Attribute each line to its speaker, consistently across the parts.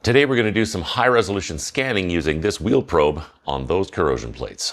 Speaker 1: Today we're going to do some high-resolution scanning using this wheel probe on those corrosion plates.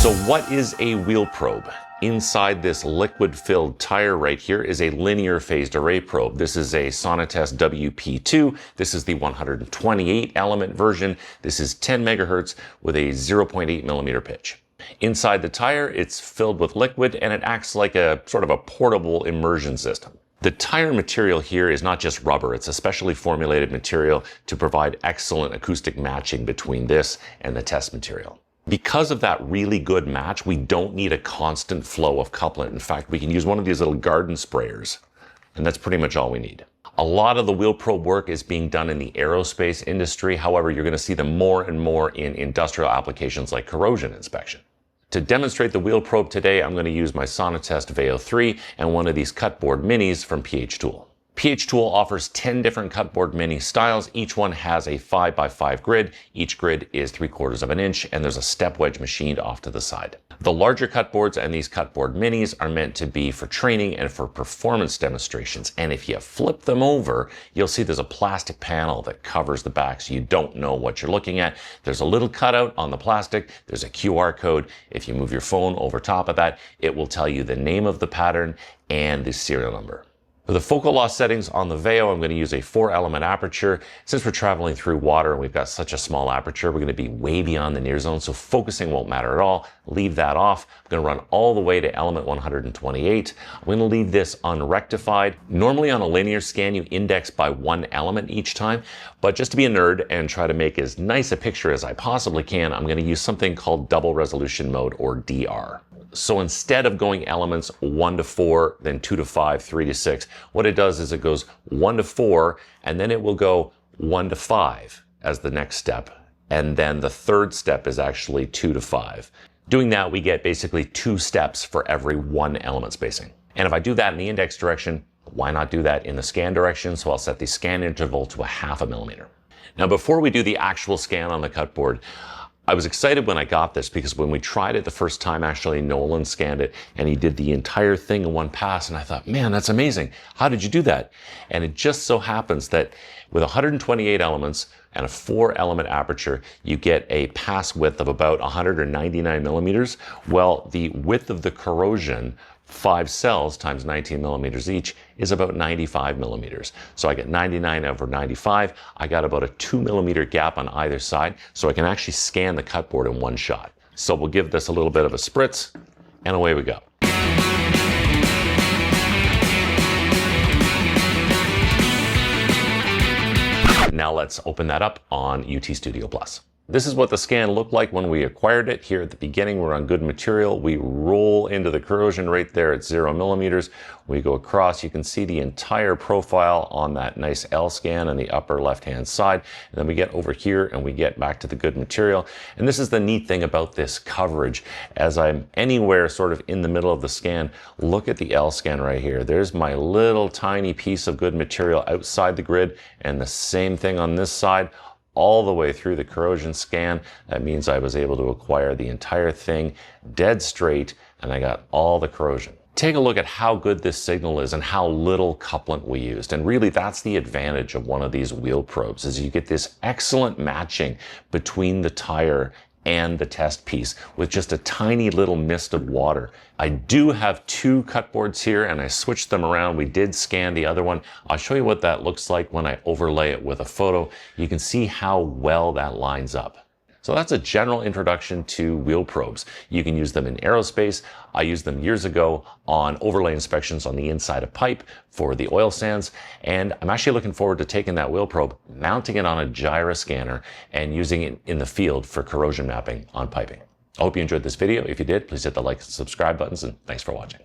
Speaker 1: So what is a wheel probe? Inside this liquid-filled tire right here is a linear phased array probe. This is a Sonotest WP2. This is the 128 element version. This is 10 megahertz with a 0.8 millimeter pitch. Inside the tire, it's filled with liquid and it acts like a sort of a portable immersion system. The tire material here is not just rubber, it's a specially formulated material to provide excellent acoustic matching between this and the test material. Because of that really good match, we don't need a constant flow of couplant. In fact, we can use one of these little garden sprayers, and that's pretty much all we need. A lot of the wheel probe work is being done in the aerospace industry. However, you're going to see them more and more in industrial applications like corrosion inspection. To demonstrate the wheel probe today, I'm going to use my Sonotest Veo 3 and one of these cutboard minis from PH Tool. PH Tool offers 10 different cutboard mini styles. Each one has a 5x5 grid. Each grid is 3/4 of an inch, and there's a step wedge machined off to the side. The larger cutboards and these cutboard minis are meant to be for training and for performance demonstrations. And if you flip them over, you'll see there's a plastic panel that covers the back so you don't know what you're looking at. There's a little cutout on the plastic. There's a QR code. If you move your phone over top of that, it will tell you the name of the pattern and the serial number. For the focal loss settings on the Veo, I'm going to use a 4-element aperture. Since we're traveling through water and we've got such a small aperture, we're going to be way beyond the near zone, so focusing won't matter at all. Leave that off. I'm going to run all the way to element 128. I'm going to leave this unrectified. Normally on a linear scan, you index by 1 element each time, but just to be a nerd and try to make as nice a picture as I possibly can, I'm going to use something called double resolution mode, or DR. So instead of going elements 1 to 4, then 2 to 5, 3 to 6, what it does is it goes 1 to 4, and then it will go 1 to 5 as the next step. And then the third step is actually 2 to 5. Doing that, we get basically 2 steps for every 1 element spacing. And if I do that in the index direction, why not do that in the scan direction? So I'll set the scan interval to 0.5 millimeter. Now, before we do the actual scan on the cutboard, I was excited when I got this because when we tried it the first time, actually Nolan scanned it and he did the entire thing in one pass, and I thought, man, that's amazing. How did you do that? And it just so happens that with 128 elements and a 4-element aperture, you get a pass width of about 199 millimeters. Well, the width of the corrosion, 5 cells times 19 millimeters each, is about 95 millimeters. So I get 99 over 95. I got about a 2 millimeter gap on either side, so I can actually scan the cutboard in one shot. So we'll give this a little bit of a spritz, and away we go. Now let's open that up on UT Studio Plus. This is what the scan looked like when we acquired it. Here at the beginning, we're on good material. We roll into the corrosion right there at 0 millimeters. We go across, you can see the entire profile on that nice L scan on the upper left-hand side. And then we get over here and we get back to the good material. And this is the neat thing about this coverage. As I'm anywhere sort of in the middle of the scan, look at the L scan right here. There's my little tiny piece of good material outside the grid, and the same thing on this side, all the way through the corrosion scan. That means I was able to acquire the entire thing dead straight, and I got all the corrosion. Take a look at how good this signal is and how little couplant we used. And really, that's the advantage of one of these wheel probes, is you get this excellent matching between the tire and the test piece with just a tiny little mist of water. I do have 2 cutboards here and I switched them around. We did scan the other one. I'll show you what that looks like when I overlay it with a photo. You can see how well that lines up. So that's a general introduction to wheel probes. You can use them in aerospace. I used them years ago on overlay inspections on the inside of pipe for the oil sands. And I'm actually looking forward to taking that wheel probe, mounting it on a gyro scanner, and using it in the field for corrosion mapping on piping. I hope you enjoyed this video. If you did, please hit the like and subscribe buttons, and thanks for watching.